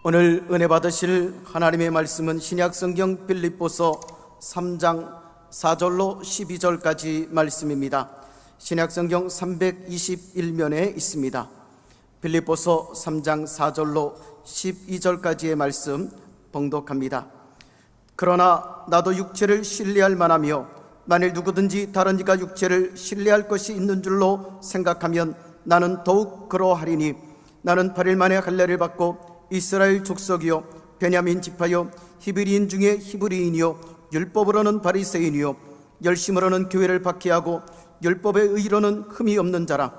오늘 은혜 받으실 하나님의 말씀은 신약성경 빌립보서 3장 4절로 12절까지 말씀입니다. 신약성경 321면에 있습니다. 빌립보서 3장 4절로 12절까지의 말씀 봉독합니다. 그러나 나도 육체를 신뢰할 만하며 만일 누구든지 다른 이가 육체를 신뢰할 것이 있는 줄로 생각하면 나는 더욱 그러하리니 나는 8일 만에 할례를 받고 이스라엘 족속이요 베냐민 지파요 히브리인 중에 히브리인이요 율법으로는 바리새인이요 열심으로는 교회를 박해하고 율법의 의로는 흠이 없는 자라.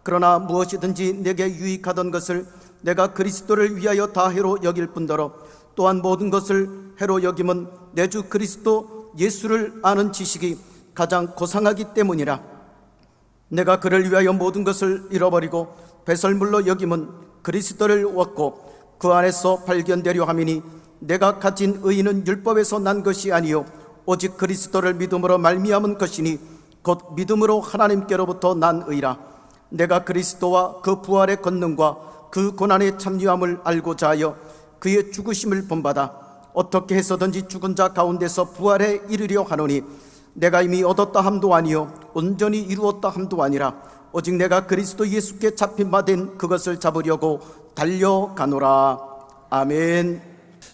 그러나 무엇이든지 내게 유익하던 것을 내가 그리스도를 위하여 다 해로 여길 뿐더러 또한 모든 것을 해로 여김은 내 주 그리스도 예수를 아는 지식이 가장 고상하기 때문이라. 내가 그를 위하여 모든 것을 잃어버리고 배설물로 여김은 그리스도를 얻고 그 안에서 발견되려 함이니 내가 가진 의는 율법에서 난 것이 아니요 오직 그리스도를 믿음으로 말미암은 것이니 곧 믿음으로 하나님께로부터 난 의라. 내가 그리스도와 그 부활의 권능과 그 고난의 참여함을 알고자 하여 그의 죽으심을 본받아 어떻게 해서든지 죽은 자 가운데서 부활에 이르려 하노니 내가 이미 얻었다 함도 아니요 온전히 이루었다 함도 아니라 오직 내가 그리스도 예수께 잡힌 바 된 그것을 잡으려고 달려가노라. 아멘.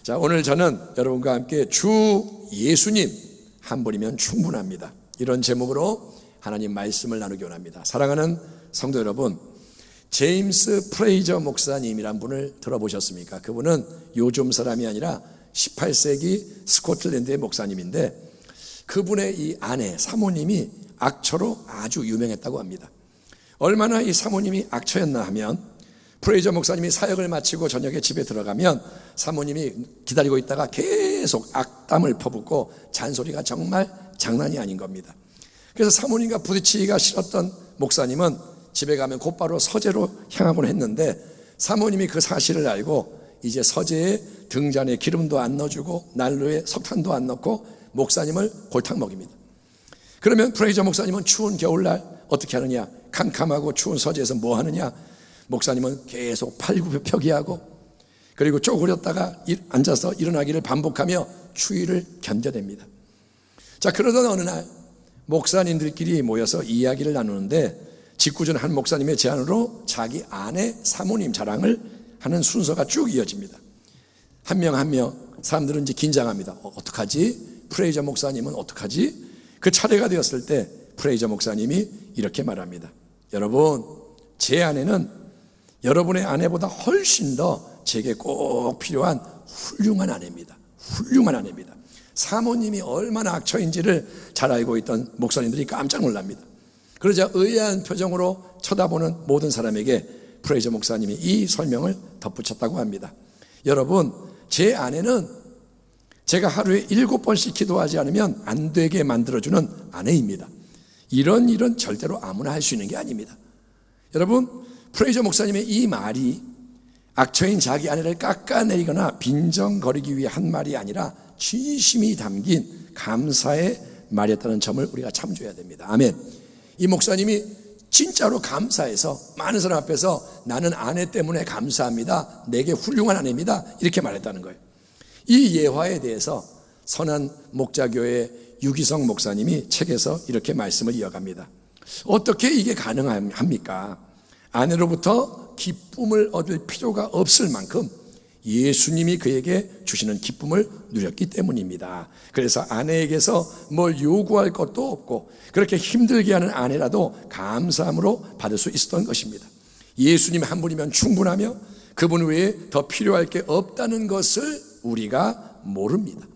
자, 오늘 저는 여러분과 함께 주 예수님 한 분이면 충분합니다, 이런 제목으로 하나님 말씀을 나누기 원합니다. 사랑하는 성도 여러분, 제임스 프레이저 목사님이란 분을 들어보셨습니까? 그분은 요즘 사람이 아니라 18세기 스코틀랜드의 목사님인데 그분의 이 아내 사모님이 악처로 아주 유명했다고 합니다. 얼마나 이 사모님이 악처였나 하면 프레이저 목사님이 사역을 마치고 저녁에 집에 들어가면 사모님이 기다리고 있다가 계속 악담을 퍼붓고 잔소리가 정말 장난이 아닌 겁니다. 그래서 사모님과 부딪히기가 싫었던 목사님은 집에 가면 곧바로 서재로 향하곤 했는데 사모님이 그 사실을 알고 이제 서재에 등잔에 기름도 안 넣어주고 난로에 석탄도 안 넣고 목사님을 골탕 먹입니다. 그러면 프레이저 목사님은 추운 겨울날 어떻게 하느냐? 캄캄하고 추운 서재에서 뭐 하느냐? 목사님은 계속 팔굽혀펴기하고 그리고 쪼그렸다가 앉아서 일어나기를 반복하며 추위를 견뎌냅니다. 자, 그러던 어느 날 목사님들끼리 모여서 이야기를 나누는데 짓궂은 한 목사님의 제안으로 자기 아내 사모님 자랑을 하는 순서가 쭉 이어집니다. 한 명 한 명 사람들은 이제 긴장합니다. 어떡하지? 프레이저 목사님은 어떡하지? 그 차례가 되었을 때 프레이저 목사님이 이렇게 말합니다. 여러분, 제 아내는 여러분의 아내보다 훨씬 더 제게 꼭 필요한 훌륭한 아내입니다. 훌륭한 아내입니다. 사모님이 얼마나 악처인지를 잘 알고 있던 목사님들이 깜짝 놀랍니다. 그러자 의아한 표정으로 쳐다보는 모든 사람에게 프레이저 목사님이 이 설명을 덧붙였다고 합니다. 여러분, 제 아내는 제가 하루에 7번씩 기도하지 않으면 안 되게 만들어주는 아내입니다. 이런 일은 절대로 아무나 할 수 있는 게 아닙니다. 여러분, 프레이저 목사님의 이 말이 악처인 자기 아내를 깎아내리거나 빈정거리기 위해 한 말이 아니라 진심이 담긴 감사의 말이었다는 점을 우리가 참조해야 됩니다. 아멘. 이 목사님이 진짜로 감사해서 많은 사람 앞에서 나는 아내 때문에 감사합니다, 내게 훌륭한 아내입니다, 이렇게 말했다는 거예요. 이 예화에 대해서 선한 목자교회 유기성 목사님이 책에서 이렇게 말씀을 이어갑니다. 어떻게 이게 가능합니까? 아내로부터 기쁨을 얻을 필요가 없을 만큼 예수님이 그에게 주시는 기쁨을 누렸기 때문입니다. 그래서 아내에게서 뭘 요구할 것도 없고 그렇게 힘들게 하는 아내라도 감사함으로 받을 수 있었던 것입니다. 예수님 한 분이면 충분하며 그분 외에 더 필요할 게 없다는 것을 우리가 모릅니다.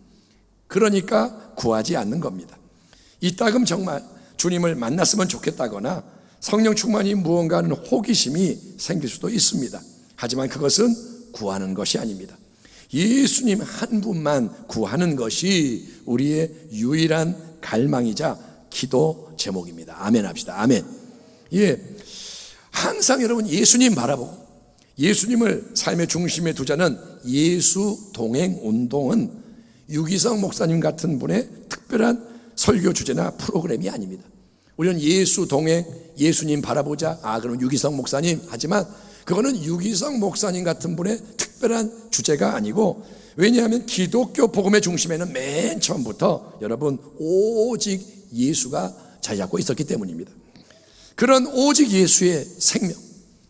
그러니까 구하지 않는 겁니다. 이따금 정말 주님을 만났으면 좋겠다거나 성령 충만이 무언가 하는 호기심이 생길 수도 있습니다. 하지만 그것은 구하는 것이 아닙니다. 예수님 한 분만 구하는 것이 우리의 유일한 갈망이자 기도 제목입니다. 아멘 합시다. 아멘. 예, 항상 여러분 예수님 바라보고 예수님을 삶의 중심에 두자는 예수 동행 운동은 유기성 목사님 같은 분의 특별한 설교 주제나 프로그램이 아닙니다. 우리는 예수 동행, 예수님 바라보자, 그럼 유기성 목사님 하지만 그거는 유기성 목사님 같은 분의 특별한 주제가 아니고, 왜냐하면 기독교 복음의 중심에는 맨 처음부터 여러분 오직 예수가 자리 잡고 있었기 때문입니다. 그런 오직 예수의 생명,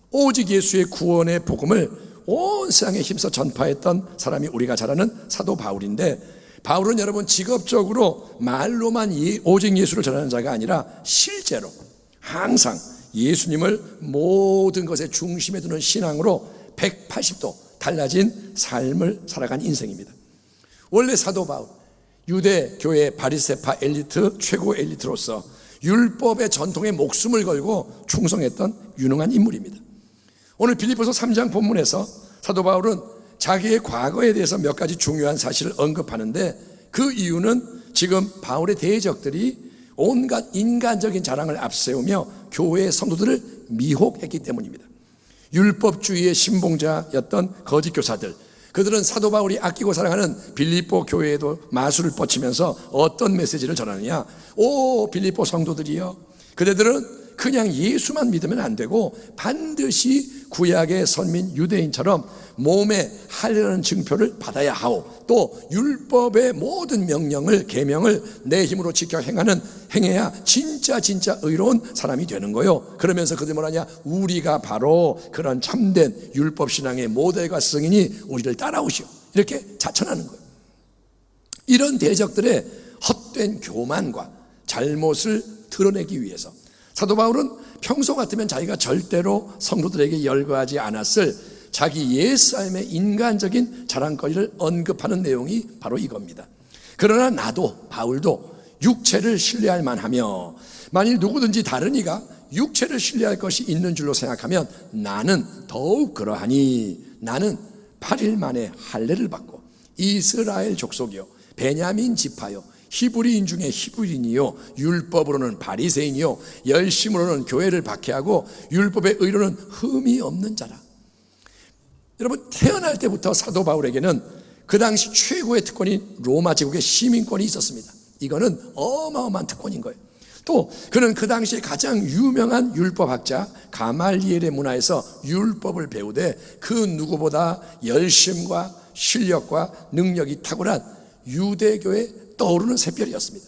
오직 예수의 구원의 복음을 온 세상에 힘써 전파했던 사람이 우리가 잘 아는 사도 바울인데, 바울은 여러분 직업적으로 말로만 오직 예수를 전하는 자가 아니라 실제로 항상 예수님을 모든 것의 중심에 두는 신앙으로 180도 달라진 삶을 살아간 인생입니다. 원래 사도 바울, 유대 교회 바리새파 엘리트, 최고 엘리트로서 율법의 전통에 목숨을 걸고 충성했던 유능한 인물입니다. 오늘 빌립보서 3장 본문에서 사도 바울은 자기의 과거에 대해서 몇 가지 중요한 사실을 언급하는데, 그 이유는 지금 바울의 대적들이 온갖 인간적인 자랑을 앞세우며 교회의 성도들을 미혹했기 때문입니다. 율법주의의 신봉자였던 거짓 교사들, 그들은 사도 바울이 아끼고 사랑하는 빌립보 교회에도 마술을 뻗치면서 어떤 메시지를 전하느냐, 오 빌립보 성도들이여, 그대들은 그냥 예수만 믿으면 안 되고 반드시 구약의 선민 유대인처럼 몸에 할례라는 증표를 받아야 하오, 또 율법의 모든 명령을 계명을 내 힘으로 지켜 행해야 진짜 의로운 사람이 되는 거요. 그러면서 그들이 뭐라냐, 우리가 바로 그런 참된 율법신앙의 모델과 승인이 우리를 따라오시오, 이렇게 자천하는 거예요. 이런 대적들의 헛된 교만과 잘못을 드러내기 위해서 사도 바울은 평소 같으면 자기가 절대로 성도들에게 열거하지 않았을 자기 옛삶의 인간적인 자랑거리를 언급하는 내용이 바로 이겁니다. 그러나 나도, 바울도 육체를 신뢰할 만하며, 만일 누구든지 다른 이가 육체를 신뢰할 것이 있는 줄로 생각하면 나는 더욱 그러하니, 나는 8일 만에 할례를 받고 이스라엘 족속이요 베냐민 지파요 히브리인 중에 히브리인이요 율법으로는 바리새인이요 열심으로는 교회를 박해하고 율법의 의로는 흠이 없는 자라. 여러분, 태어날 때부터 사도 바울에게는 그 당시 최고의 특권인 로마 제국의 시민권이 있었습니다. 이거는 어마어마한 특권인 거예요. 또 그는 그 당시에 가장 유명한 율법학자 가말리엘의 문화에서 율법을 배우되 그 누구보다 열심과 실력과 능력이 탁월한 유대교의 떠오르는 샛별이었습니다.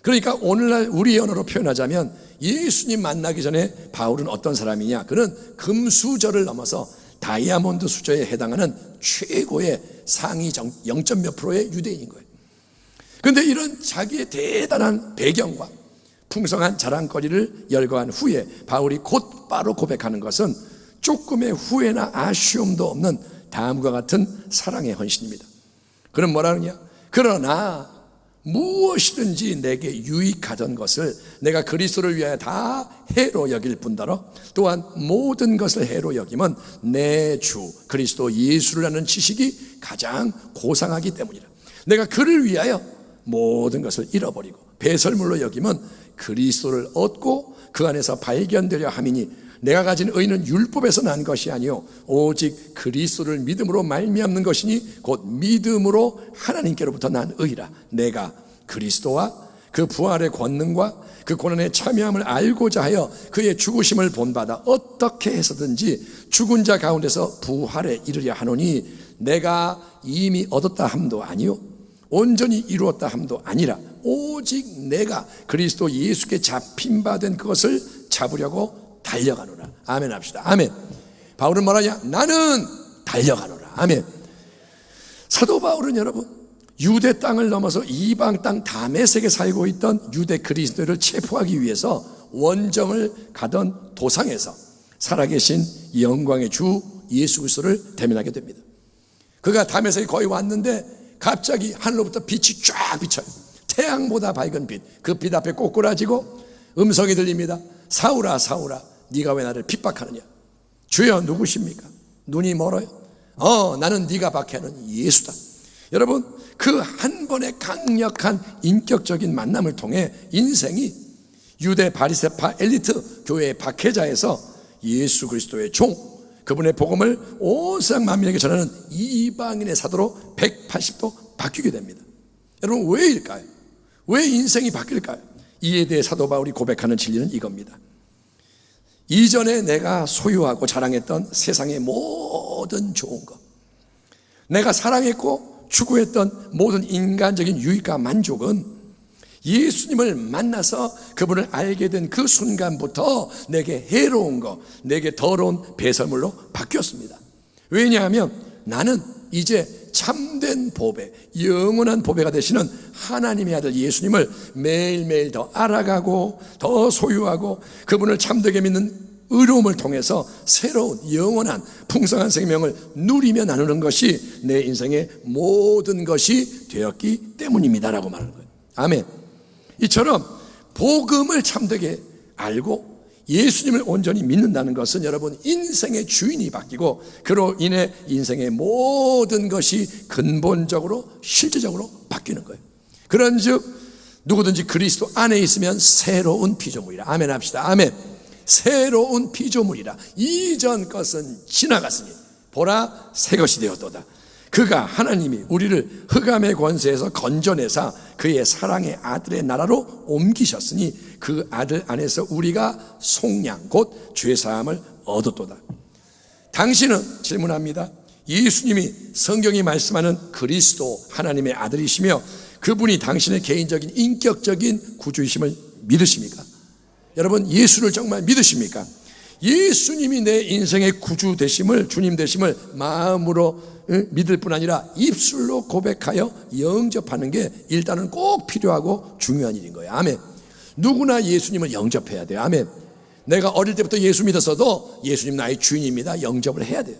그러니까 오늘날 우리의 언어로 표현하자면 예수님 만나기 전에 바울은 어떤 사람이냐, 그는 금수저를 넘어서 다이아몬드 수저에 해당하는 최고의 상위 0점 몇 프로의 유대인인 거예요. 그런데 이런 자기의 대단한 배경과 풍성한 자랑거리를 열거한 후에 바울이 곧바로 고백하는 것은 조금의 후회나 아쉬움도 없는 다음과 같은 사랑의 헌신입니다. 그는 뭐라 하느냐, 그러나 무엇이든지 내게 유익하던 것을 내가 그리스도를 위하여 다 해로 여길 뿐더러 또한 모든 것을 해로 여김은 내 주 그리스도 예수를 아는 지식이 가장 고상하기 때문이라. 내가 그를 위하여 모든 것을 잃어버리고 배설물로 여김은 그리스도를 얻고 그 안에서 발견되려 함이니, 내가 가진 의는 율법에서 난 것이 아니요 오직 그리스도를 믿음으로 말미암는 것이니 곧 믿음으로 하나님께로부터 난 의라. 내가 그리스도와 그 부활의 권능과 그 고난에 참여함을 알고자 하여 그의 죽으심을 본받아 어떻게 해서든지 죽은 자 가운데서 부활에 이르려 하노니, 내가 이미 얻었다 함도 아니요 온전히 이루었다 함도 아니라 오직 내가 그리스도 예수께 잡힌 바 된 그것을 잡으려고 달려가노라. 아멘 합시다. 아멘. 바울은 뭐라냐, 나는 달려가노라. 아멘. 사도 바울은 여러분 유대 땅을 넘어서 이방 땅 다메섹에 살고 있던 유대 그리스도를 체포하기 위해서 원정을 가던 도상에서 살아계신 영광의 주 예수 그리스도를 대면하게 됩니다. 그가 다메섹에 거의 왔는데 갑자기 하늘로부터 빛이 쫙 비쳐요. 태양보다 밝은 빛. 그 빛 앞에 꼬꾸라지고 음성이 들립니다. 사울아 사울아 네가 왜 나를 핍박하느냐. 주여 누구십니까? 눈이 멀어요. 나는 네가 박해하는 예수다. 여러분, 그 한 번의 강력한 인격적인 만남을 통해 인생이 유대 바리새파 엘리트 교회의 박해자에서 예수 그리스도의 종, 그분의 복음을 온 세상 만민에게 전하는 이방인의 사도로 180도 바뀌게 됩니다. 여러분, 왜일까요? 왜 인생이 바뀔까요? 이에 대해 사도 바울이 고백하는 진리는 이겁니다. 이전에 내가 소유하고 자랑했던 세상의 모든 좋은 것, 내가 사랑했고 추구했던 모든 인간적인 유익과 만족은 예수님을 만나서 그분을 알게 된 그 순간부터 내게 해로운 것, 내게 더러운 배설물로 바뀌었습니다. 왜냐하면 나는 이제 참된 보배, 영원한 보배가 되시는 하나님의 아들 예수님을 매일매일 더 알아가고 더 소유하고 그분을 참되게 믿는 의로움을 통해서 새로운 영원한 풍성한 생명을 누리며 나누는 것이 내 인생의 모든 것이 되었기 때문입니다라고 말하는 거예요. 아멘. 이처럼 복음을 참되게 알고 예수님을 온전히 믿는다는 것은 여러분 인생의 주인이 바뀌고 그로 인해 인생의 모든 것이 근본적으로 실제적으로 바뀌는 거예요. 그런즉 누구든지 그리스도 안에 있으면 새로운 피조물이라. 아멘 합시다. 아멘. 새로운 피조물이라. 이전 것은 지나갔으니 보라 새 것이 되었도다. 그가 하나님이 우리를 흑암의 권세에서 건져내사 그의 사랑의 아들의 나라로 옮기셨으니 그 아들 안에서 우리가 속량 곧 죄사함을 얻었도다. 당신은, 질문합니다, 예수님이 성경이 말씀하는 그리스도 하나님의 아들이시며 그분이 당신의 개인적인 인격적인 구주이심을 믿으십니까? 여러분 예수를 정말 믿으십니까? 예수님이 내 인생의 구주 되심을, 주님 되심을 마음으로 믿을 뿐 아니라 입술로 고백하여 영접하는 게 일단은 꼭 필요하고 중요한 일인 거예요. 아멘. 누구나 예수님을 영접해야 돼요. 아멘. 내가 어릴 때부터 예수 믿었어도 예수님 나의 주인입니다, 영접을 해야 돼요.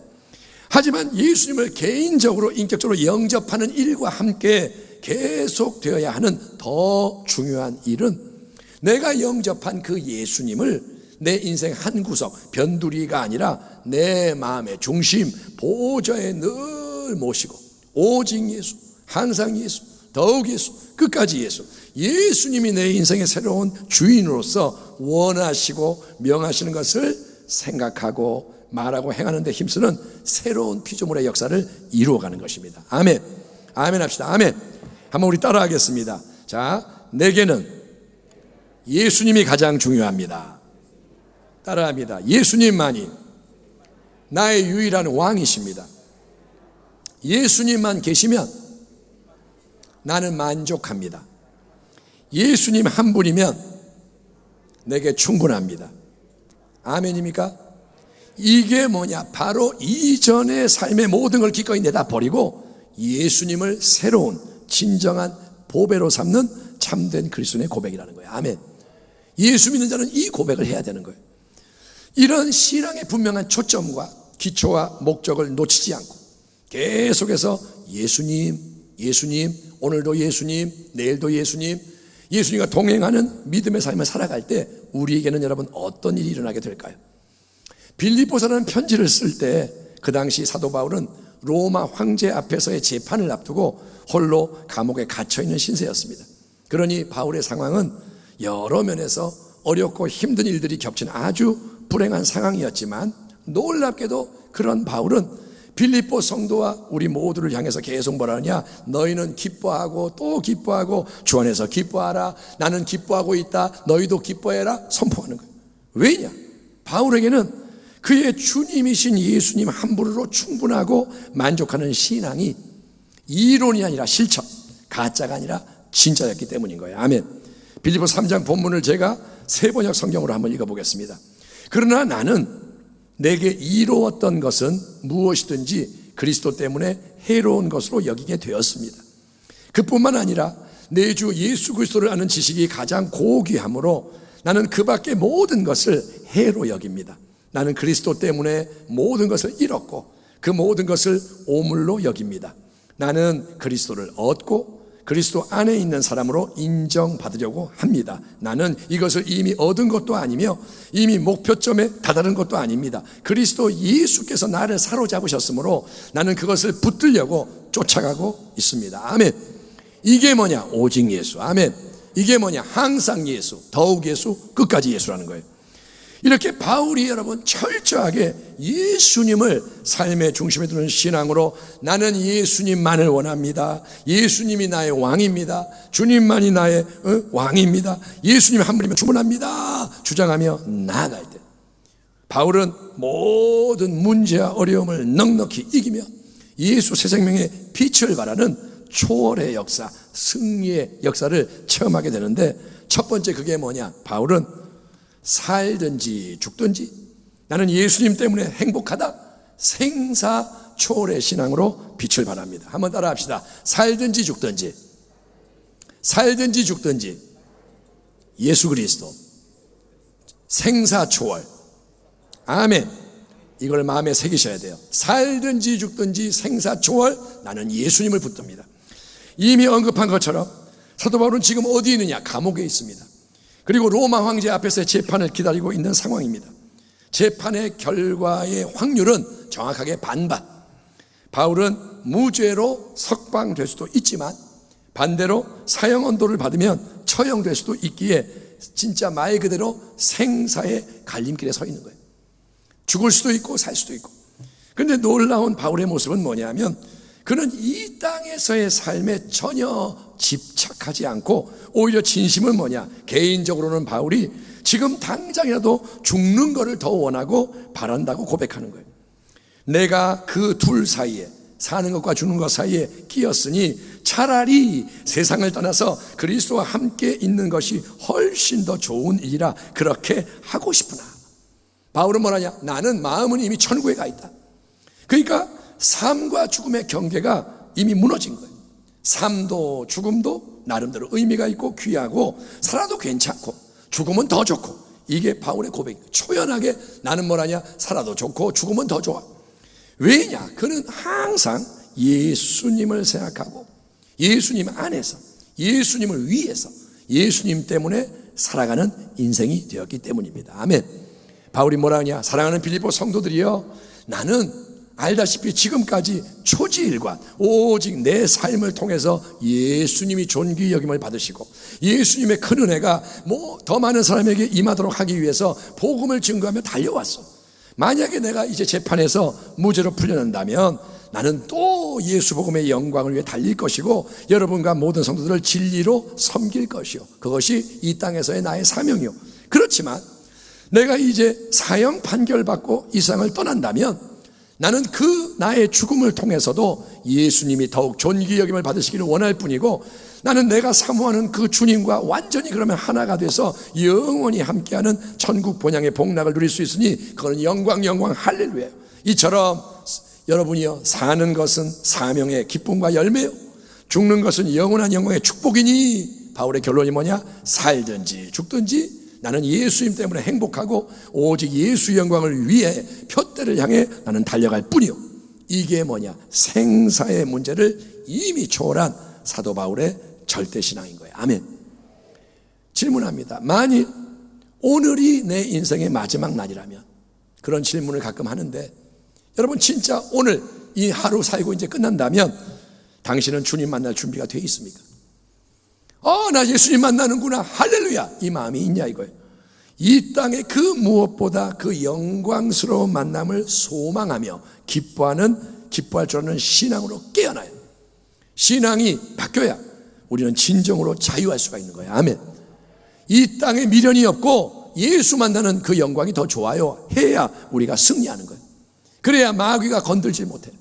하지만 예수님을 개인적으로 인격적으로 영접하는 일과 함께 계속되어야 하는 더 중요한 일은 내가 영접한 그 예수님을 내 인생 한 구석, 변두리가 아니라 내 마음의 중심, 보좌에 늘 모시고 오직 예수, 항상 예수, 더욱 예수, 끝까지 예수, 예수님이 내 인생의 새로운 주인으로서 원하시고 명하시는 것을 생각하고 말하고 행하는 데 힘쓰는 새로운 피조물의 역사를 이루어가는 것입니다. 아멘. 아멘 합시다. 아멘. 한번 우리 따라 하겠습니다. 자, 내게는 예수님이 가장 중요합니다. 따라합니다. 예수님만이 나의 유일한 왕이십니다. 예수님만 계시면 나는 만족합니다. 예수님 한 분이면 내게 충분합니다. 아멘입니까? 이게 뭐냐? 바로 이전의 삶의 모든 걸 기꺼이 내다 버리고 예수님을 새로운 진정한 보배로 삼는 참된 그리스도인의 고백이라는 거예요. 아멘. 예수 믿는 자는 이 고백을 해야 되는 거예요. 이런 신앙의 분명한 초점과 기초와 목적을 놓치지 않고 계속해서 예수님, 예수님, 오늘도 예수님, 내일도 예수님, 예수님과 동행하는 믿음의 삶을 살아갈 때 우리에게는 여러분 어떤 일이 일어나게 될까요? 빌립보서라는 편지를 쓸 때 그 당시 사도 바울은 로마 황제 앞에서의 재판을 앞두고 홀로 감옥에 갇혀있는 신세였습니다. 그러니 바울의 상황은 여러 면에서 어렵고 힘든 일들이 겹친 아주 불행한 상황이었지만 놀랍게도 그런 바울은 빌립보 성도와 우리 모두를 향해서 계속 뭐라 하냐? 너희는 기뻐하고 또 기뻐하고 주 안에서 기뻐하라. 나는 기뻐하고 있다. 너희도 기뻐해라. 선포하는 거예요. 왜냐? 바울에게는 그의 주님이신 예수님 한 분으로 충분하고 만족하는 신앙이 이론이 아니라 실천, 가짜가 아니라 진짜였기 때문인 거예요. 아멘. 빌립보 3장 본문을 제가 세번역 성경으로 한번 읽어보겠습니다. 그러나 나는 내게 이로웠던 것은 무엇이든지 그리스도 때문에 해로운 것으로 여기게 되었습니다. 그뿐만 아니라 내 주 예수 그리스도를 아는 지식이 가장 고귀하므로 나는 그 밖의 모든 것을 해로 여깁니다. 나는 그리스도 때문에 모든 것을 잃었고 그 모든 것을 오물로 여깁니다. 나는 그리스도를 얻고 그리스도 안에 있는 사람으로 인정받으려고 합니다. 나는 이것을 이미 얻은 것도 아니며 이미 목표점에 다다른 것도 아닙니다. 그리스도 예수께서 나를 사로잡으셨으므로 나는 그것을 붙들려고 쫓아가고 있습니다. 아멘. 이게 뭐냐? 오직 예수. 아멘. 이게 뭐냐? 항상 예수, 더욱 예수, 끝까지 예수라는 거예요. 이렇게 바울이 여러분 철저하게 예수님을 삶의 중심에 두는 신앙으로 나는 예수님만을 원합니다. 예수님이 나의 왕입니다. 주님만이 나의 왕입니다. 예수님 한 분이면 충분합니다. 주장하며 나아갈 때 바울은 모든 문제와 어려움을 넉넉히 이기며 예수 새 생명의 빛을 발하는 초월의 역사, 승리의 역사를 체험하게 되는데, 첫 번째 그게 뭐냐? 바울은 살든지 죽든지 나는 예수님 때문에 행복하다, 생사 초월의 신앙으로 빛을 발합니다. 한번 따라 합시다. 살든지 죽든지, 살든지 죽든지 예수 그리스도, 생사 초월. 아멘. 이걸 마음에 새기셔야 돼요. 살든지 죽든지 생사 초월, 나는 예수님을 붙듭니다. 이미 언급한 것처럼 사도 바울은 지금 어디 있느냐? 감옥에 있습니다. 그리고 로마 황제 앞에서 재판을 기다리고 있는 상황입니다. 재판의 결과의 확률은 정확하게 반반. 바울은 무죄로 석방될 수도 있지만 반대로 사형 언도를 받으면 처형될 수도 있기에 진짜 말 그대로 생사의 갈림길에 서 있는 거예요. 죽을 수도 있고 살 수도 있고. 그런데 놀라운 바울의 모습은 뭐냐면, 그는 이 땅에서의 삶에 전혀 집착하지 않고 오히려 진심은 뭐냐? 개인적으로는 바울이 지금 당장이라도 죽는 것을 더 원하고 바란다고 고백하는 거예요. 내가 그 둘 사이에, 사는 것과 죽는 것 사이에 끼었으니 차라리 세상을 떠나서 그리스도와 함께 있는 것이 훨씬 더 좋은 일이라 그렇게 하고 싶으나. 바울은 뭐라냐? 나는 마음은 이미 천국에 가 있다. 그러니까 삶과 죽음의 경계가 이미 무너진 거예요. 삶도 죽음도 나름대로 의미가 있고 귀하고, 살아도 괜찮고 죽음은 더 좋고, 이게 바울의 고백이에요. 초연하게 나는 뭐라냐? 살아도 좋고 죽음은 더 좋아. 왜냐? 그는 항상 예수님을 생각하고 예수님 안에서, 예수님을 위해서, 예수님 때문에 살아가는 인생이 되었기 때문입니다. 아멘. 바울이 뭐라 하냐? 사랑하는 빌립보 성도들이여, 나는 알다시피 지금까지 초지일관 오직 내 삶을 통해서 예수님이 존귀 여김을 받으시고 예수님의 큰 은혜가 더 많은 사람에게 임하도록 하기 위해서 복음을 증거하며 달려왔어. 만약에 내가 이제 재판에서 무죄로 풀려난다면 나는 또 예수 복음의 영광을 위해 달릴 것이고 여러분과 모든 성도들을 진리로 섬길 것이요, 그것이 이 땅에서의 나의 사명이요. 그렇지만 내가 이제 사형 판결받고 이 세상을 떠난다면 나는 그 나의 죽음을 통해서도 예수님이 더욱 존귀 여김을 받으시기를 원할 뿐이고, 나는 내가 사모하는 그 주님과 완전히 그러면 하나가 돼서 영원히 함께하는 천국 본향의 복락을 누릴 수 있으니 그거는 영광 할렐루야. 이처럼 여러분이요, 사는 것은 사명의 기쁨과 열매요, 죽는 것은 영원한 영광의 축복이니 바울의 결론이 뭐냐? 살든지 죽든지 나는 예수님 때문에 행복하고 오직 예수 영광을 위해 표대를 향해 나는 달려갈 뿐이요. 이게 뭐냐? 생사의 문제를 이미 초월한 사도 바울의 절대신앙인 거예요. 아멘. 질문합니다. 만일 오늘이 내 인생의 마지막 날이라면, 그런 질문을 가끔 하는데, 여러분 진짜 오늘 이 하루 살고 이제 끝난다면 당신은 주님 만날 준비가 되어 있습니까? 나 예수님 만나는구나, 할렐루야, 이 마음이 있냐 이거예요. 이 땅의 그 무엇보다 그 영광스러운 만남을 소망하며 기뻐할 줄 아는 신앙으로 깨어나요. 신앙이 바뀌어야 우리는 진정으로 자유할 수가 있는 거예요. 아멘. 이 땅에 미련이 없고 예수 만나는 그 영광이 더 좋아요 해야 우리가 승리하는 거예요. 그래야 마귀가 건들지 못해요.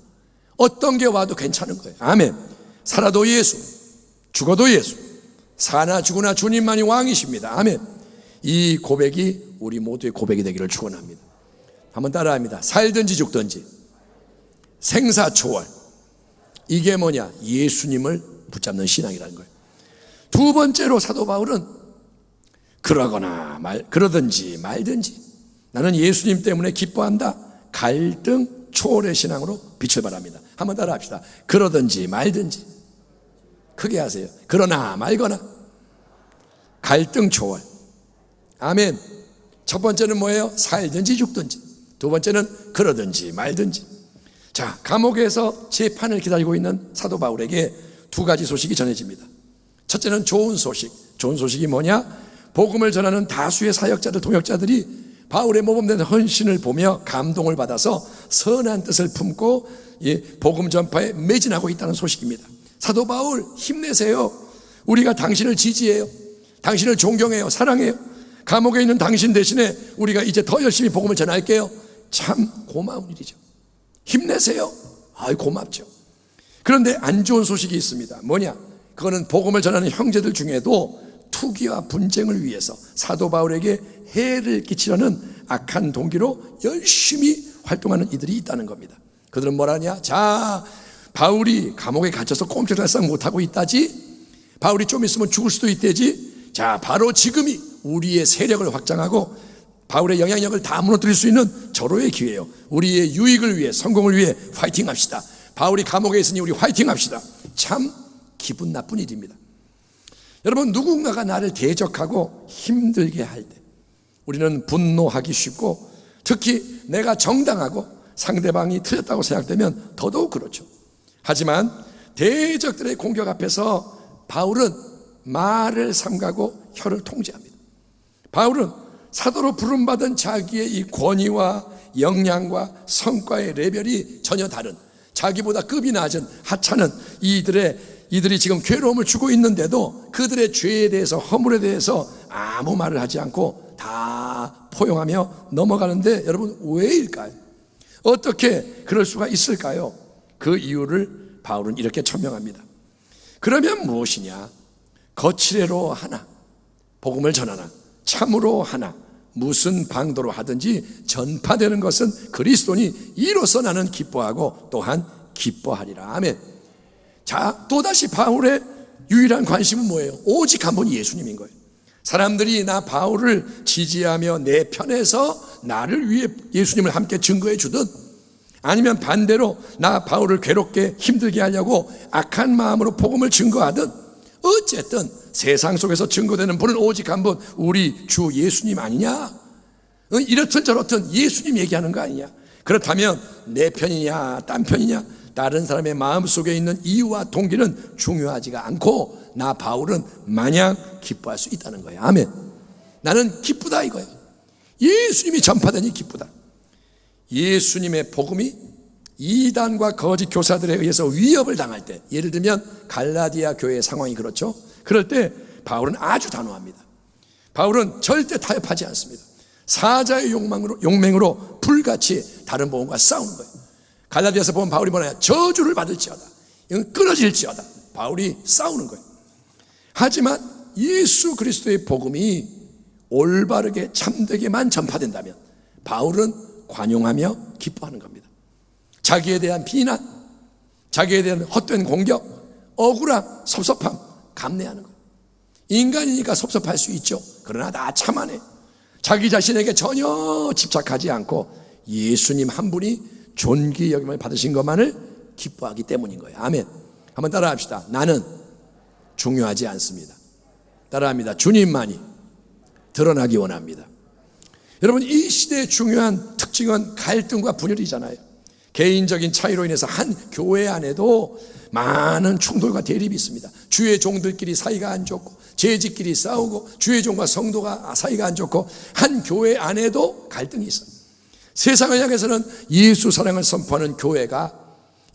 어떤 게 와도 괜찮은 거예요. 아멘. 살아도 예수, 죽어도 예수, 사나 죽으나 주님만이 왕이십니다. 아멘. 이 고백이 우리 모두의 고백이 되기를 축원합니다. 한번 따라합니다. 살든지 죽든지 생사초월, 이게 뭐냐? 예수님을 붙잡는 신앙이라는 거예요. 두 번째로 사도 바울은 그러든지 말든지 나는 예수님 때문에 기뻐한다, 갈등 초월의 신앙으로 빛을 발합니다. 한번 따라합시다. 그러든지 말든지. 크게 하세요. 그러나 말거나. 갈등 초월. 아멘. 첫 번째는 뭐예요? 살든지 죽든지. 두 번째는 그러든지 말든지. 자, 감옥에서 재판을 기다리고 있는 사도 바울에게 두 가지 소식이 전해집니다. 첫째는 좋은 소식. 좋은 소식이 뭐냐? 복음을 전하는 다수의 사역자들, 동역자들이 바울의 모범된 헌신을 보며 감동을 받아서 선한 뜻을 품고 복음 전파에 매진하고 있다는 소식입니다. 사도 바울 힘내세요. 우리가 당신을 지지해요. 당신을 존경해요. 사랑해요. 감옥에 있는 당신 대신에 우리가 이제 더 열심히 복음을 전할게요. 참 고마운 일이죠. 힘내세요. 아이, 고맙죠. 그런데 안 좋은 소식이 있습니다. 뭐냐? 그거는 복음을 전하는 형제들 중에도 투기와 분쟁을 위해서 사도 바울에게 해를 끼치려는 악한 동기로 열심히 활동하는 이들이 있다는 겁니다. 그들은 뭐라냐? 자, 바울이 감옥에 갇혀서 꼼짝달싹 못하고 있다지? 바울이 좀 있으면 죽을 수도 있대지? 자, 바로 지금이 우리의 세력을 확장하고 바울의 영향력을 다 무너뜨릴 수 있는 절호의 기회예요. 우리의 유익을 위해, 성공을 위해 화이팅 합시다. 바울이 감옥에 있으니 우리 화이팅 합시다. 참 기분 나쁜 일입니다. 여러분, 누군가가 나를 대적하고 힘들게 할 때 우리는 분노하기 쉽고, 특히 내가 정당하고 상대방이 틀렸다고 생각되면 더더욱 그렇죠. 하지만 대적들의 공격 앞에서 바울은 말을 삼가고 혀를 통제합니다. 바울은 사도로 부름받은 자기의 이 권위와 역량과 성과의 레벨이 전혀 다른, 자기보다 급이 낮은 하찮은 이들이 지금 괴로움을 주고 있는데도 그들의 죄에 대해서, 허물에 대해서 아무 말을 하지 않고 다 포용하며 넘어가는데, 여러분, 왜일까요? 어떻게 그럴 수가 있을까요? 그 이유를 바울은 이렇게 천명합니다. 그러면 무엇이냐? 거칠애로 하나, 복음을 전하나, 참으로 하나, 무슨 방도로 하든지 전파되는 것은 그리스도니 이로써 나는 기뻐하고 또한 기뻐하리라. 아멘. 자, 또다시 바울의 유일한 관심은 뭐예요? 오직 한 분 예수님인 거예요. 사람들이 나 바울을 지지하며 내 편에서 나를 위해 예수님을 함께 증거해 주든, 아니면 반대로 나 바울을 괴롭게 힘들게 하려고 악한 마음으로 복음을 증거하든, 어쨌든 세상 속에서 증거되는 분은 오직 한 분, 우리 주 예수님 아니냐? 이렇든 저렇든 예수님 얘기하는 거 아니냐? 그렇다면 내 편이냐 딴 편이냐, 다른 사람의 마음속에 있는 이유와 동기는 중요하지가 않고 나 바울은 마냥 기뻐할 수 있다는 거예요. 아멘. 나는 기쁘다 이거예요. 예수님이 전파되니 기쁘다. 예수님의 복음이 이단과 거짓 교사들에 의해서 위협을 당할 때, 예를 들면 갈라디아 교회의 상황이 그렇죠. 그럴 때 바울은 아주 단호합니다. 바울은 절대 타협하지 않습니다. 사자의 용맹으로 불같이 다른 복음과 싸우는 거예요. 갈라디아서 보면 바울이 뭐냐? 저주를 받을지어다, 이건 끊어질지어다. 바울이 싸우는 거예요. 하지만 예수 그리스도의 복음이 올바르게 참되게만 전파된다면 바울은 관용하며 기뻐하는 겁니다. 자기에 대한 비난, 자기에 대한 헛된 공격, 억울함, 섭섭함 감내하는 거예요. 인간이니까 섭섭할 수 있죠. 그러나 나 참아내. 자기 자신에게 전혀 집착하지 않고 예수님 한 분이 존귀 여김을 받으신 것만을 기뻐하기 때문인 거예요. 아멘. 한번 따라합시다. 나는 중요하지 않습니다. 따라합니다. 주님만이 드러나기 원합니다. 여러분, 이 시대의 중요한 특징은 갈등과 분열이잖아요. 개인적인 차이로 인해서 한 교회 안에도 많은 충돌과 대립이 있습니다. 주의 종들끼리 사이가 안 좋고, 재직끼리 싸우고, 주의 종과 성도가 사이가 안 좋고, 한 교회 안에도 갈등이 있어요. 세상을 향해서는 예수 사랑을 선포하는 교회가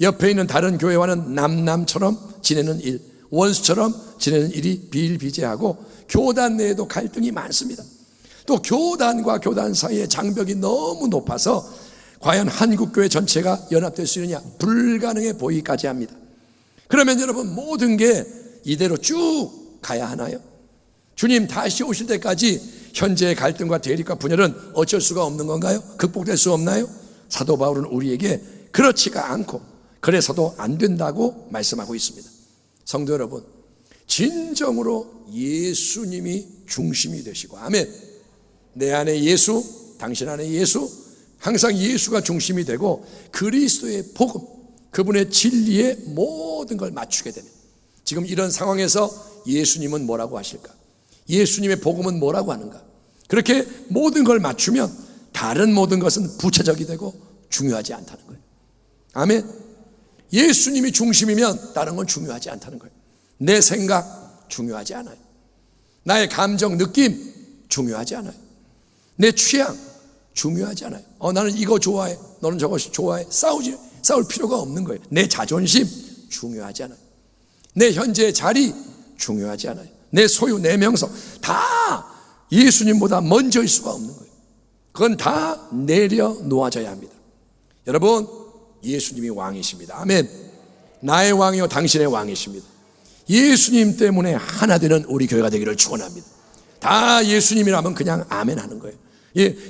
옆에 있는 다른 교회와는 남남처럼 지내는 일, 원수처럼 지내는 일이 비일비재하고, 교단 내에도 갈등이 많습니다. 또 교단과 교단 사이의 장벽이 너무 높아서 과연 한국교회 전체가 연합될 수 있느냐, 불가능해 보이기까지 합니다. 그러면 여러분, 모든 게 이대로 쭉 가야 하나요? 주님 다시 오실 때까지 현재의 갈등과 대립과 분열은 어쩔 수가 없는 건가요? 극복될 수 없나요? 사도 바울은 우리에게 그렇지가 않고, 그래서도 안 된다고 말씀하고 있습니다. 성도 여러분, 진정으로 예수님이 중심이 되시고, 아멘. 내 안에 예수, 당신 안에 예수, 항상 예수가 중심이 되고 그리스도의 복음, 그분의 진리에 모든 걸 맞추게 되면, 지금 이런 상황에서 예수님은 뭐라고 하실까? 예수님의 복음은 뭐라고 하는가? 그렇게 모든 걸 맞추면 다른 모든 것은 부차적이 되고 중요하지 않다는 거예요. 아멘. 예수님이 중심이면 다른 건 중요하지 않다는 거예요. 내 생각 중요하지 않아요. 나의 감정, 느낌 중요하지 않아요. 내 취향 중요하지 않아요. 나는 이거 좋아해, 너는 저것이 좋아해. 싸울 필요가 없는 거예요. 내 자존심 중요하지 않아요. 내 현재의 자리 중요하지 않아요. 내 소유, 내 명성 다 예수님보다 먼저일 수가 없는 거예요. 그건 다 내려놓아져야 합니다. 여러분, 예수님이 왕이십니다. 아멘. 나의 왕이요 당신의 왕이십니다. 예수님 때문에 하나 되는 우리 교회가 되기를 축원합니다. 다 예수님이라면 그냥 아멘 하는 거예요.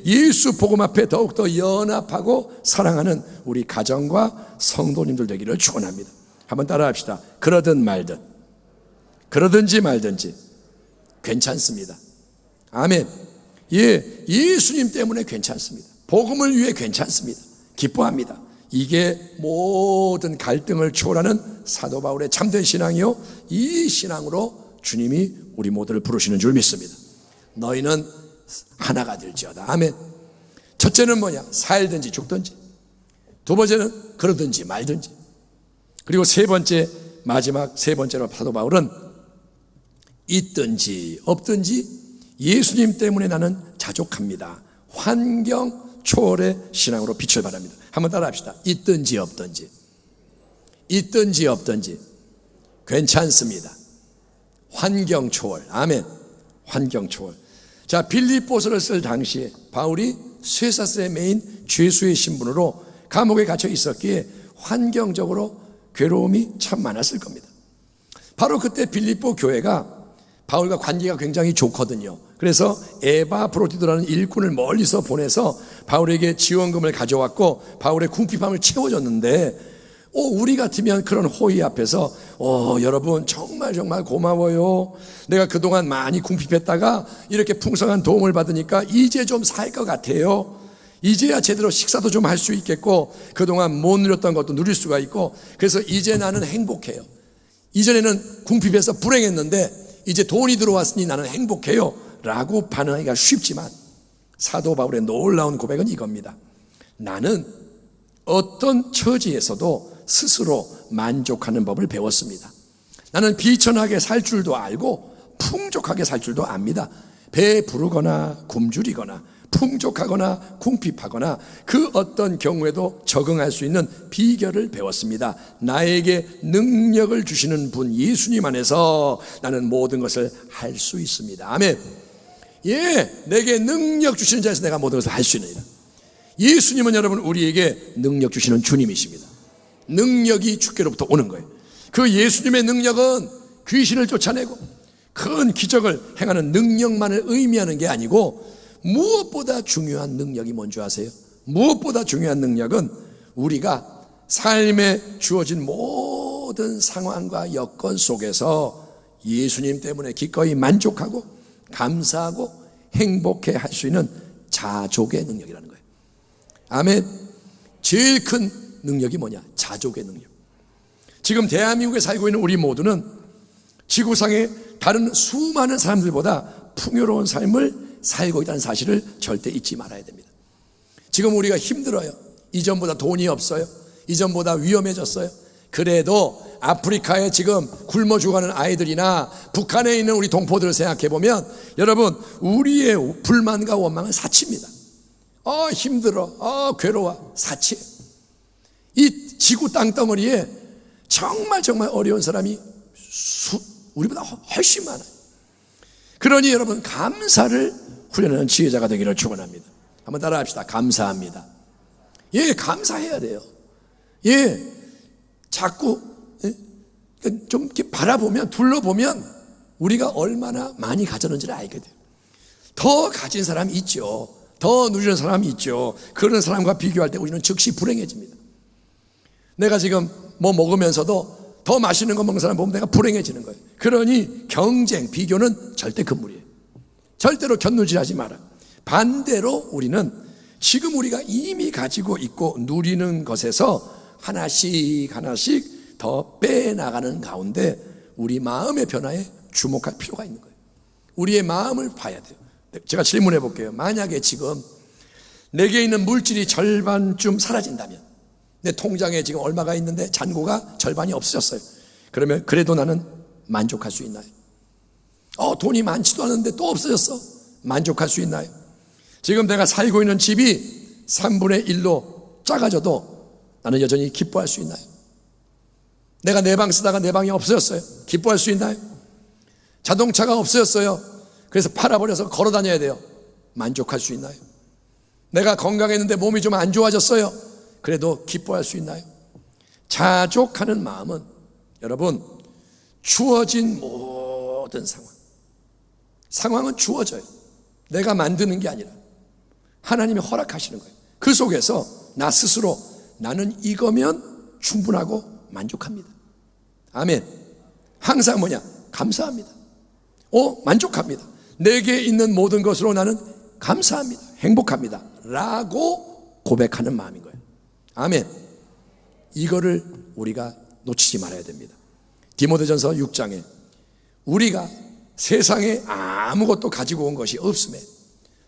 예수 복음 앞에 더욱더 연합하고 사랑하는 우리 가정과 성도님들 되기를 축원합니다. 한번 따라합시다. 그러든 말든, 그러든지 말든지 괜찮습니다. 아멘. 예수님 때문에 괜찮습니다. 복음을 위해 괜찮습니다. 기뻐합니다. 이게 모든 갈등을 초월하는 사도 바울의 참된 신앙이요, 이 신앙으로 주님이 우리 모두를 부르시는 줄 믿습니다. 너희는 하나가 될지어다. 아멘. 첫째는 뭐냐? 살든지 죽든지. 두 번째는 그러든지 말든지. 그리고 세 번째, 마지막 세 번째로 사도 바울은 있든지 없든지 예수님 때문에 나는 자족합니다. 환경 초월의 신앙으로 빛을 발합니다. 한번 따라합시다. 있든지 없든지, 있든지 없든지 괜찮습니다. 환경 초월. 아멘. 환경 초월. 자, 빌립보서를 쓸 당시에 바울이 쇠사슬에 매인 죄수의 신분으로 감옥에 갇혀 있었기에 환경적으로 괴로움이 참 많았을 겁니다. 바로 그때 빌립보 교회가 바울과 관계가 굉장히 좋거든요. 그래서 에바프로디도라는 일꾼을 멀리서 보내서 바울에게 지원금을 가져왔고 바울의 궁핍함을 채워줬는데, 우리 같으면 그런 호의 앞에서 여러분 정말 고마워요. 내가 그동안 많이 궁핍했다가 이렇게 풍성한 도움을 받으니까 이제 좀 살 것 같아요. 이제야 제대로 식사도 좀 할 수 있겠고 그동안 못 누렸던 것도 누릴 수가 있고, 그래서 이제 나는 행복해요. 이전에는 궁핍해서 불행했는데 이제 돈이 들어왔으니 나는 행복해요 라고 반응하기가 쉽지만, 사도 바울의 놀라운 고백은 이겁니다. 나는 어떤 처지에서도 스스로 만족하는 법을 배웠습니다. 나는 비천하게 살 줄도 알고 풍족하게 살 줄도 압니다. 배부르거나 굶주리거나 풍족하거나 궁핍하거나 그 어떤 경우에도 적응할 수 있는 비결을 배웠습니다. 나에게 능력을 주시는 분 예수님 안에서 나는 모든 것을 할 수 있습니다. 아멘. 내게 능력 주시는 자에서 내가 모든 것을 할 수 있느니라. 예수님은 여러분 우리에게 능력 주시는 주님이십니다. 능력이 주께로부터 오는 거예요. 그 예수님의 능력은 귀신을 쫓아내고 큰 기적을 행하는 능력만을 의미하는 게 아니고, 무엇보다 중요한 능력이 뭔지 아세요? 무엇보다 중요한 능력은 우리가 삶에 주어진 모든 상황과 여건 속에서 예수님 때문에 기꺼이 만족하고 감사하고 행복해 할 수 있는 자족의 능력이라는 거예요. 아멘. 제일 큰 능력이 뭐냐? 자족의 능력. 지금 대한민국에 살고 있는 우리 모두는 지구상의 다른 수많은 사람들보다 풍요로운 삶을 살고 있다는 사실을 절대 잊지 말아야 됩니다. 지금 우리가 힘들어요. 이전보다 돈이 없어요. 이전보다 위험해졌어요. 그래도 아프리카에 지금 굶어 죽어가는 아이들이나 북한에 있는 우리 동포들을 생각해 보면 여러분, 우리의 불만과 원망은 사치입니다. 힘들어, 괴로워, 사치. 이 지구 땅덩어리에 정말 어려운 사람이 우리보다 훨씬 많아요. 그러니 여러분, 감사를 훈련하는 지혜자가 되기를 축원합니다. 한번 따라합시다. 감사합니다. 감사해야 돼요. 자꾸 좀 이렇게 바라보면, 둘러보면 우리가 얼마나 많이 가졌는지를 알게 돼요. 더 가진 사람이 있죠. 더 누리는 사람이 있죠. 그런 사람과 비교할 때 우리는 즉시 불행해집니다. 내가 지금 뭐 먹으면서도 더 맛있는 거 먹는 사람 보면 내가 불행해지는 거예요. 그러니 경쟁, 비교는 절대 금물이에요. 절대로 견눈질하지 마라. 반대로 우리는 지금 우리가 이미 가지고 있고 누리는 것에서 하나씩 더 빼나가는 가운데 우리 마음의 변화에 주목할 필요가 있는 거예요. 우리의 마음을 봐야 돼요. 제가 질문해 볼게요. 만약에 지금 내게 있는 물질이 절반쯤 사라진다면, 내 통장에 지금 얼마가 있는데 잔고가 절반이 없어졌어요. 그러면 그래도 나는 만족할 수 있나요? 돈이 많지도 않은데 또 없어졌어. 만족할 수 있나요? 지금 내가 살고 있는 집이 3분의 1로 작아져도 나는 여전히 기뻐할 수 있나요? 내가 내 방 쓰다가 내 방이 없어졌어요. 기뻐할 수 있나요? 자동차가 없어졌어요. 그래서 팔아버려서 걸어 다녀야 돼요. 만족할 수 있나요? 내가 건강했는데 몸이 좀 안 좋아졌어요. 그래도 기뻐할 수 있나요? 자족하는 마음은 여러분, 주어진 모든 상황은 주어져요. 내가 만드는 게 아니라 하나님이 허락하시는 거예요. 그 속에서 나 스스로 나는 이거면 충분하고 만족합니다. 아멘. 항상 뭐냐? 감사합니다. 만족합니다. 내게 있는 모든 것으로 나는 감사합니다. 행복합니다. 라고 고백하는 마음인 거예요. 아멘. 이거를 우리가 놓치지 말아야 됩니다. 디모데전서 6장에 우리가 세상에 아무것도 가지고 온 것이 없음에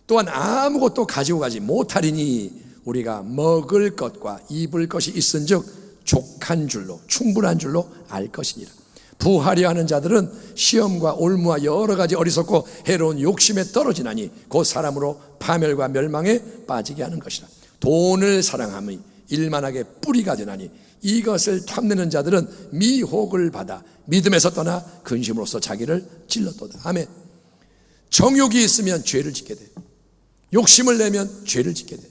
또한 아무것도 가지고 가지 못하리니 우리가 먹을 것과 입을 것이 있은즉 족한 줄로 충분한 줄로 알 것이니라. 부하려 하는 자들은 시험과 올무와 여러 가지 어리석고 해로운 욕심에 떨어지나니 곧 사람으로 파멸과 멸망에 빠지게 하는 것이라. 돈을 사랑함이 일만하게 뿌리가 되나니 이것을 탐내는 자들은 미혹을 받아 믿음에서 떠나 근심으로써 자기를 찔렀도다. 아멘. 정욕이 있으면 죄를 짓게 돼. 욕심을 내면 죄를 짓게 돼.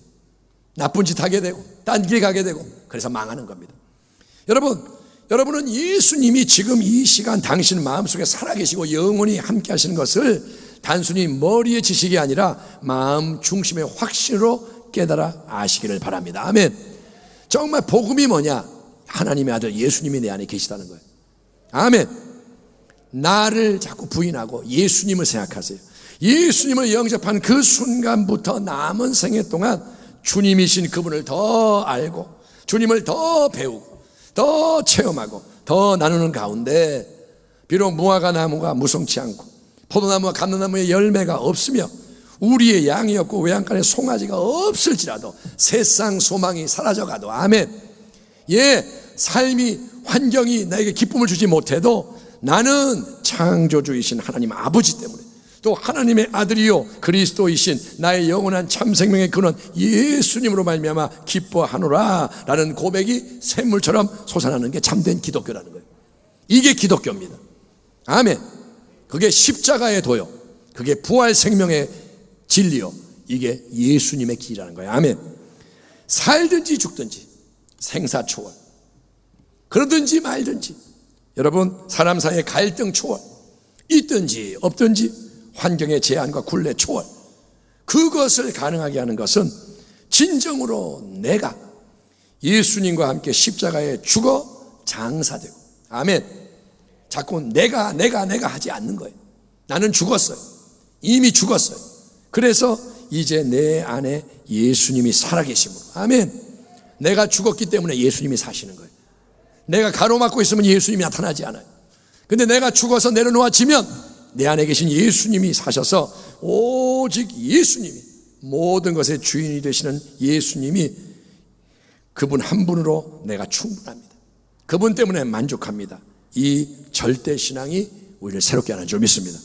나쁜 짓 하게 되고 딴 길 가게 되고 그래서 망하는 겁니다. 여러분은 예수님이 지금 이 시간 당신 마음속에 살아계시고 영원히 함께 하시는 것을 단순히 머리의 지식이 아니라 마음 중심의 확신으로 깨달아 아시기를 바랍니다. 아멘. 정말 복음이 뭐냐? 하나님의 아들 예수님이 내 안에 계시다는 거예요. 아멘. 나를 자꾸 부인하고 예수님을 생각하세요. 예수님을 영접한 그 순간부터 남은 생애 동안 주님이신 그분을 더 알고 주님을 더 배우고 더 체험하고 더 나누는 가운데 비록 무화과 나무가 무성치 않고 포도나무와 감람나무의 열매가 없으며 우리의 양이 없고 외양간에 송아지가 없을지라도 세상 소망이 사라져가도 아멘. 삶이 환경이 나에게 기쁨을 주지 못해도 나는 창조주이신 하나님 아버지 때문에 또 하나님의 아들이요 그리스도이신 나의 영원한 참 생명의 근원 예수님으로 말미암아 기뻐하노라 라는 고백이 샘물처럼 솟아나는 게 참된 기독교라는 거예요. 이게 기독교입니다. 아멘. 그게 십자가의 도요, 그게 부활 생명의 진리요, 이게 예수님의 길이라는 거예요. 아멘. 살든지 죽든지 생사초월, 그러든지 말든지 여러분 사람 사이의 갈등 초월, 있든지 없든지 환경의 제한과 굴레 초월, 그것을 가능하게 하는 것은 진정으로 내가 예수님과 함께 십자가에 죽어 장사되고 아멘. 자꾸 내가 하지 않는 거예요. 나는 죽었어요. 이미 죽었어요. 그래서 이제 내 안에 예수님이 살아계심으로 아멘. 내가 죽었기 때문에 예수님이 사시는 거예요. 내가 가로막고 있으면 예수님이 나타나지 않아요. 근데 내가 죽어서 내려놓아지면 내 안에 계신 예수님이 사셔서 오직 예수님이 모든 것의 주인이 되시는 예수님이 그분 한 분으로 내가 충분합니다. 그분 때문에 만족합니다. 이 절대 신앙이 우리를 새롭게 하는 줄 믿습니다.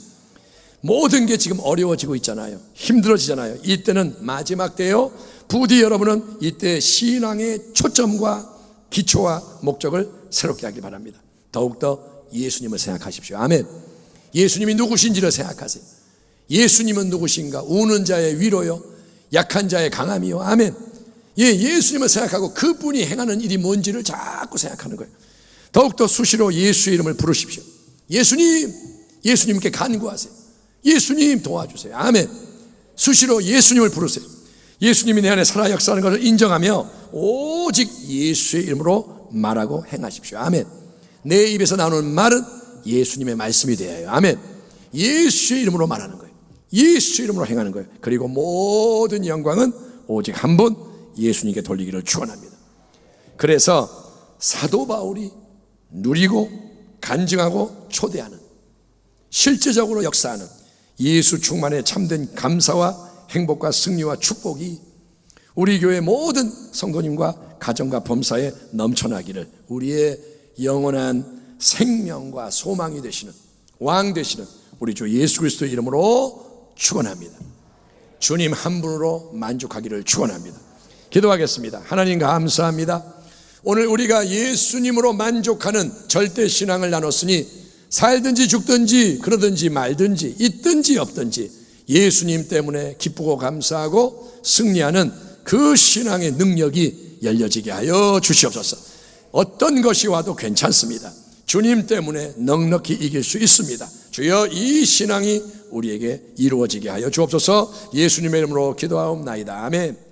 모든 게 지금 어려워지고 있잖아요. 힘들어지잖아요. 이때는 마지막 때요. 부디 여러분은 이때 신앙의 초점과 기초와 목적을 새롭게 하길 바랍니다. 더욱더 예수님을 생각하십시오. 아멘. 예수님이 누구신지를 생각하세요. 예수님은 누구신가? 우는 자의 위로요, 약한 자의 강함이요. 아멘. 예수님을 생각하고 그분이 행하는 일이 뭔지를 자꾸 생각하는 거예요. 더욱더 수시로 예수의 이름을 부르십시오. 예수님께 간구하세요. 예수님 도와주세요. 아멘. 수시로 예수님을 부르세요. 예수님이 내 안에 살아 역사하는 것을 인정하며 오직 예수의 이름으로 말하고 행하십시오. 아멘. 내 입에서 나오는 말은 예수님의 말씀이 되어야 해요. 아멘. 예수의 이름으로 말하는 거예요. 예수의 이름으로 행하는 거예요. 그리고 모든 영광은 오직 한 분 예수님께 돌리기를 축원합니다. 그래서 사도 바울이 누리고 간증하고 초대하는, 실제적으로 역사하는 예수 충만의 참된 감사와 행복과 승리와 축복이 우리 교회 모든 성도님과 가정과 범사에 넘쳐나기를 우리의 영원한 생명과 소망이 되시는 왕 되시는 우리 주 예수 그리스도의 이름으로 축원합니다. 주님 한 분으로 만족하기를 축원합니다. 기도하겠습니다. 하나님 감사합니다. 오늘 우리가 예수님으로 만족하는 절대 신앙을 나눴으니 살든지 죽든지 그러든지 말든지 있든지 없든지 예수님 때문에 기쁘고 감사하고 승리하는 그 신앙의 능력이 열려지게 하여 주시옵소서. 어떤 것이 와도 괜찮습니다. 주님 때문에 넉넉히 이길 수 있습니다. 주여, 이 신앙이 우리에게 이루어지게 하여 주옵소서. 예수님의 이름으로 기도하옵나이다. 아멘.